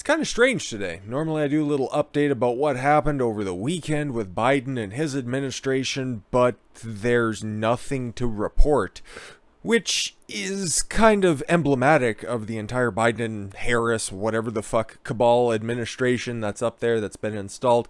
kind of strange today. Normally I do a little update about what happened over the weekend with Biden and his administration, but there's nothing to report, which is kind of emblematic of the entire Biden-Harris, whatever the fuck, cabal administration that's up there that's been installed.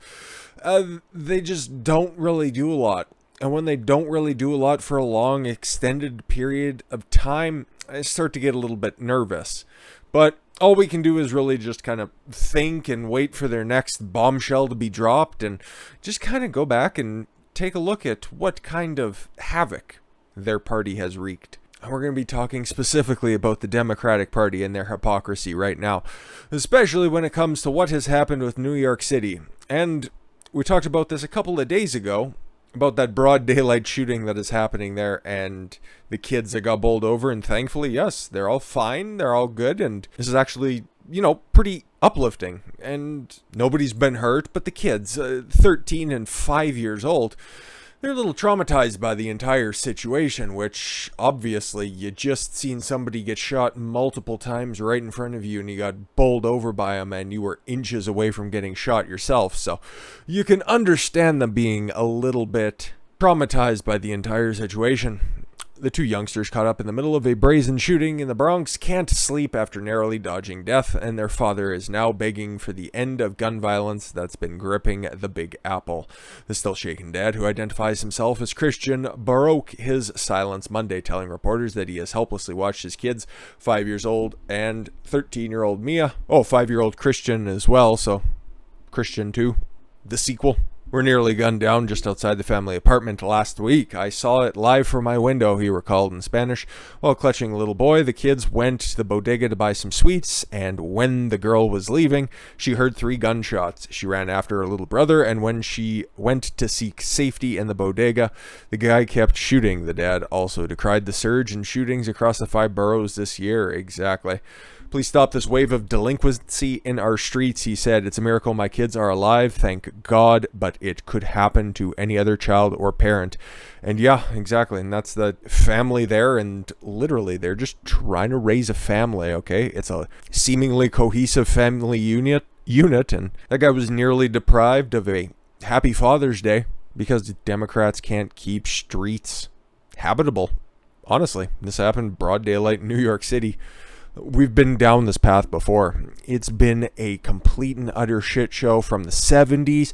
They just don't really do a lot. And when they don't really do a lot for a long, extended period of time, I start to get a little bit nervous. But all we can do is really just kind of think and wait for their next bombshell to be dropped and just kind of go back and take a look at what kind of havoc their party has wreaked. And we're going to be talking specifically about the Democratic Party and their hypocrisy right now, especially when it comes to what has happened with New York City. And we talked about this a couple of days ago, about that broad daylight shooting that is happening there and the kids that got bowled over, and thankfully, yes, they're all fine, they're all good, and this is actually, pretty uplifting, and nobody's been hurt, but the kids, 13 and 5 years old, they're a little traumatized by the entire situation, which obviously you just seen somebody get shot multiple times right in front of you and you got bowled over by them and you were inches away from getting shot yourself. So you can understand them being a little bit traumatized by the entire situation. The two youngsters caught up in the middle of a brazen shooting in the Bronx can't sleep after narrowly dodging death, and their father is now begging for the end of gun violence that's been gripping the Big Apple. The still shaken dad, who identifies himself as Christian, broke his silence Monday, telling reporters that he has helplessly watched his kids, 5 years old and 13-year-old Mia, 5-year-old Christian as well, so Christian 2, the sequel. Were nearly gunned down just outside the family apartment last week. I saw it live from my window, he recalled in Spanish. While clutching a little boy, the kids went to the bodega to buy some sweets, and when the girl was leaving, she heard 3 gunshots. She ran after her little brother, and when she went to seek safety in the bodega, the guy kept shooting. The dad also decried the surge in shootings across the 5 boroughs this year. Exactly. Please stop this wave of delinquency in our streets, he said. It's a miracle my kids are alive, thank God, but it could happen to any other child or parent. And yeah, exactly, and that's the family there, and literally, they're just trying to raise a family, okay? It's a seemingly cohesive family unit, and that guy was nearly deprived of a happy Father's Day because the Democrats can't keep streets habitable. Honestly, this happened broad daylight in New York City. We've been down this path before. It's been a complete and utter shit show from the 70s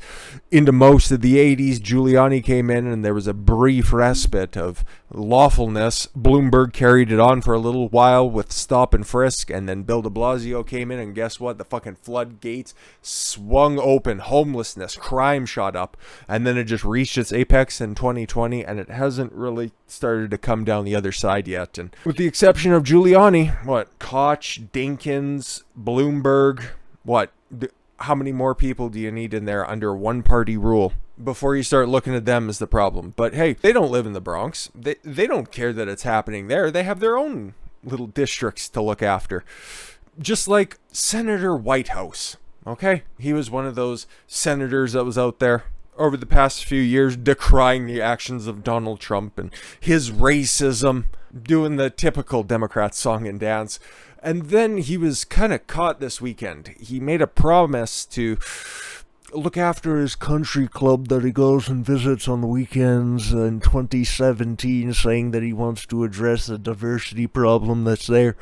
into most of the 80s. Giuliani came in and there was a brief respite of lawfulness. Bloomberg carried it on for a little while with stop and frisk, and then Bill de Blasio came in, and guess what? The fucking floodgates swung open. Homelessness, crime shot up, and then it just reached its apex in 2020, and it hasn't really started to come down the other side yet. And with the exception of Giuliani, Koch, Dinkins, Bloomberg, how many more people do you need in there under one-party rule before you start looking at them as the problem? But hey, they don't live in the Bronx. They don't care that it's happening there. They have their own little districts to look after. Just like Senator Whitehouse, okay? He was one of those senators that was out there over the past few years decrying the actions of Donald Trump and his racism, doing the typical Democrat song and dance. And then he was kind of caught this weekend. He made a promise to look after his country club that he goes and visits on the weekends in 2017, saying that he wants to address the diversity problem that's there,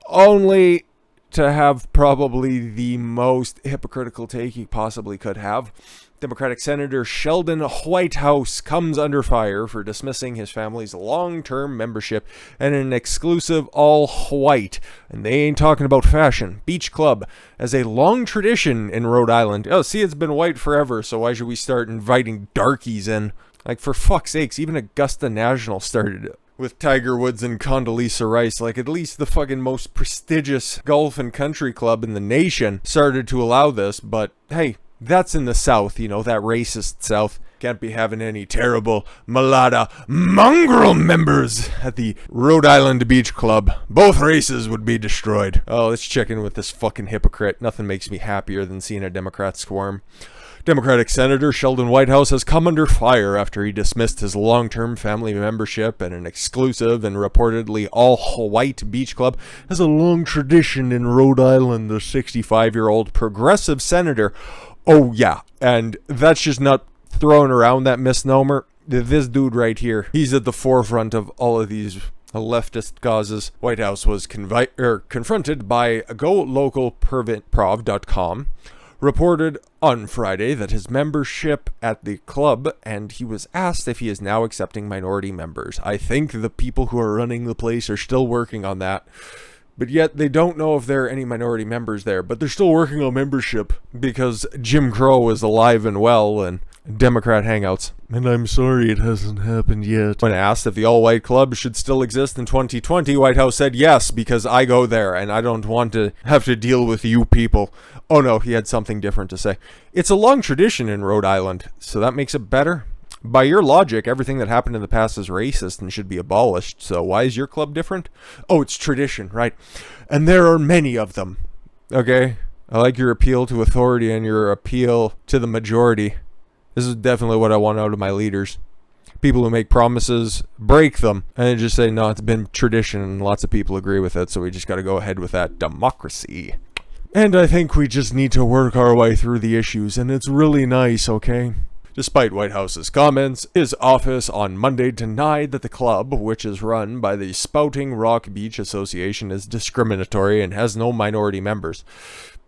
only to have probably the most hypocritical take he possibly could have. Democratic Senator Sheldon Whitehouse comes under fire for dismissing his family's long-term membership in an exclusive all-white, and they ain't talking about fashion, beach club, as a long tradition in Rhode Island. Oh, see, it's been white forever, so why should we start inviting darkies in? Like, for fuck's sakes, even Augusta National started it with Tiger Woods and Condoleezza Rice. Like, at least the fucking most prestigious golf and country club in the nation started to allow this, but hey, That's in the South, you know, that racist South. Can't be having any terrible mulatto mongrel members at the Rhode Island Beach Club. Both races would be destroyed. Oh, let's check in with this fucking hypocrite. Nothing makes me happier than seeing a Democrat squirm. Democratic Senator Sheldon Whitehouse has come under fire after he dismissed his long-term family membership at an exclusive and reportedly all-white beach club. Has a long tradition in Rhode Island, the 65-year-old progressive senator. Oh, yeah, and that's just not throwing around that misnomer. This dude right here, he's at the forefront of all of these leftist causes. Whitehouse was confronted by GoLocalProv.com, reported on Friday that his membership at the club, and he was asked if he is now accepting minority members. I think the people who are running the place are still working on that, but yet they don't know if there are any minority members there, but they're still working on membership because Jim Crow is alive and well and Democrat hangouts. And I'm sorry it hasn't happened yet. When asked if the all-white club should still exist in 2020, Whitehouse said yes, because I go there and I don't want to have to deal with you people. Oh no, he had something different to say. It's a long tradition in Rhode Island, so that makes it better. By your logic, everything that happened in the past is racist and should be abolished, so why is your club different? Oh, it's tradition, right? And there are many of them, okay? I like your appeal to authority and your appeal to the majority. This is definitely what I want out of my leaders. People who make promises, break them, and then just say, no, it's been tradition, and lots of people agree with it, so we just got to go ahead with that democracy. And I think we just need to work our way through the issues, and it's really nice, okay? Despite Whitehouse's comments, his office on Monday denied that the club, which is run by the Spouting Rock Beach Association, is discriminatory and has no minority members.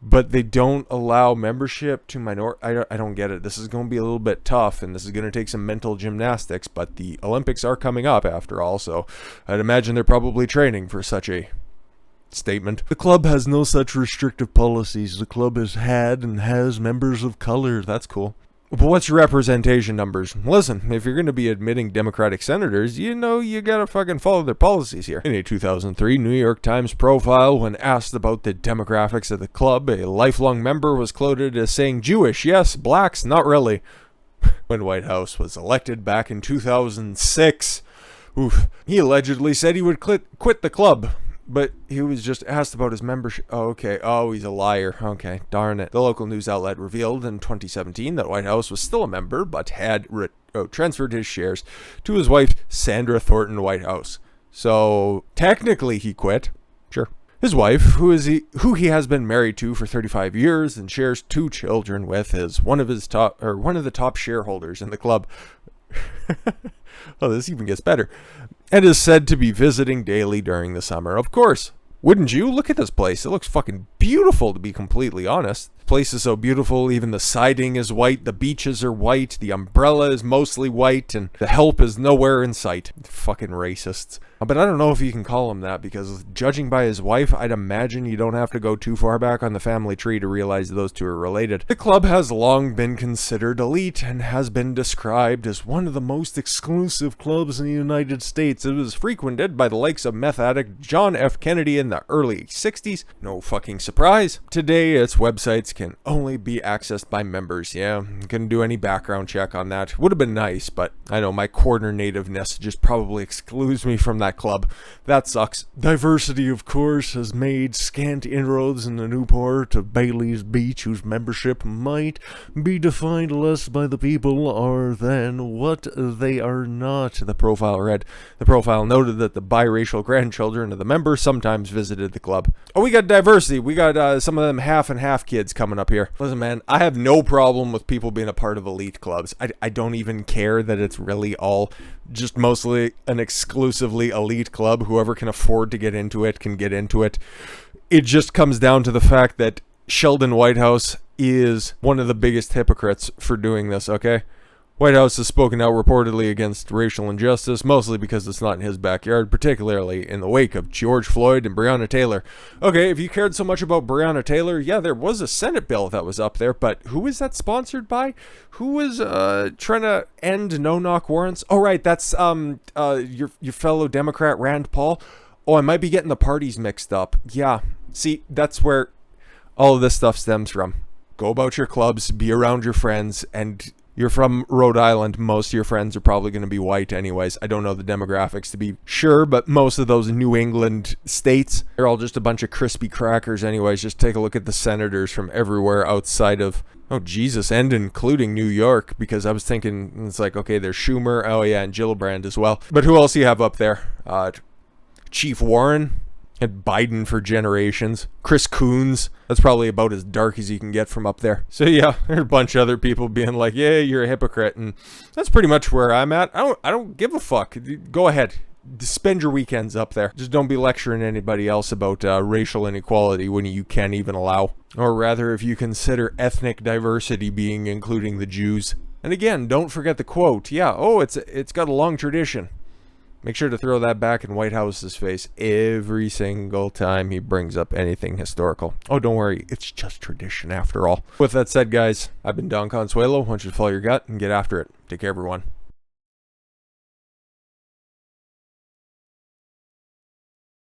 But they don't allow membership to minority. I don't get it. This is going to be a little bit tough, and this is going to take some mental gymnastics, but the Olympics are coming up after all, so I'd imagine they're probably training for such a statement. The club has no such restrictive policies. The club has had and has members of color. That's cool. But what's your representation numbers? Listen, if you're going to be admitting Democratic senators, you know you gotta fucking follow their policies here. In a 2003 New York Times profile, when asked about the demographics of the club, a lifelong member was quoted as saying, Jewish, yes, blacks, not really. When Whitehouse was elected back in 2006, he allegedly said he would quit the club. But he was just asked about his membership. Oh, okay. Oh, he's a liar. Okay, darn it. The local news outlet revealed in 2017 that Whitehouse was still a member, but had transferred his shares to his wife, Sandra Thornton Whitehouse. So, technically he quit. Sure. His wife, who he has been married to for 35 years and shares 2 children with, is one of the top shareholders in the club. Oh, this even gets better. And is said to be visiting daily during the summer. Of course. Wouldn't you? Look at this place. It looks fucking beautiful, to be completely honest. The place is so beautiful. Even the siding is white. The beaches are white. The umbrella is mostly white. And the help is nowhere in sight. Fucking racists. But I don't know if you can call him that, because judging by his wife, I'd imagine you don't have to go too far back on the family tree to realize those two are related. The club has long been considered elite and has been described as one of the most exclusive clubs in the United States. It was frequented by the likes of meth addict John F. Kennedy in the early 60s. No fucking surprise. Today, its websites can only be accessed by members. Yeah, couldn't do any background check on that. Would have been nice, but I know my corner nativeness just probably excludes me from that club. That sucks. Diversity, of course, has made scant inroads in the Newport to Bailey's Beach, whose membership might be defined less by the people or than what they are not, the profile read. The profile noted that the biracial grandchildren of the members sometimes visited the club. Oh, we got diversity. We got some of them half and half kids coming up here. Listen, man, I have no problem with people being a part of elite clubs. I don't even care that it's really all just mostly an exclusively elite club. Whoever can afford to get into it can get into it. It just comes down to the fact that Sheldon Whitehouse is one of the biggest hypocrites for doing this, okay? Whitehouse has spoken out reportedly against racial injustice, mostly because it's not in his backyard, particularly in the wake of George Floyd and Breonna Taylor. Okay, if you cared so much about Breonna Taylor, yeah, there was a Senate bill that was up there, but who is that sponsored by? Who is trying to end no-knock warrants? Oh, right, that's your fellow Democrat Rand Paul. Oh, I might be getting the parties mixed up. Yeah, see, that's where all of this stuff stems from. go about your clubs, be around your friends, and you're from Rhode Island. Most of your friends are probably going to be white anyways. I don't know the demographics to be sure, but most of those New England states, they're all just a bunch of crispy crackers anyways. Just take a look at the senators from everywhere outside of, oh Jesus, and including New York, because I was thinking, it's like, okay, there's Schumer, oh yeah, and Gillibrand as well. But who else do you have up there? Chief Warren. Had Biden for generations. Chris Coons. That's probably about as dark as you can get from up there. So yeah, there's a bunch of other people being like, yeah, you're a hypocrite. And that's pretty much where I'm at. I don't give a fuck. Go ahead. Spend your weekends up there. Just don't be lecturing anybody else about racial inequality when you can't even allow. Or rather, if you consider ethnic diversity being including the Jews. And again, don't forget the quote. Yeah, oh, it's got a long tradition. Make sure to throw that back in Whitehouse's face every single time he brings up anything historical. Oh, don't worry. It's just tradition after all. With that said, guys, I've been Don Consuelo. I want you to follow your gut and get after it. Take care, everyone.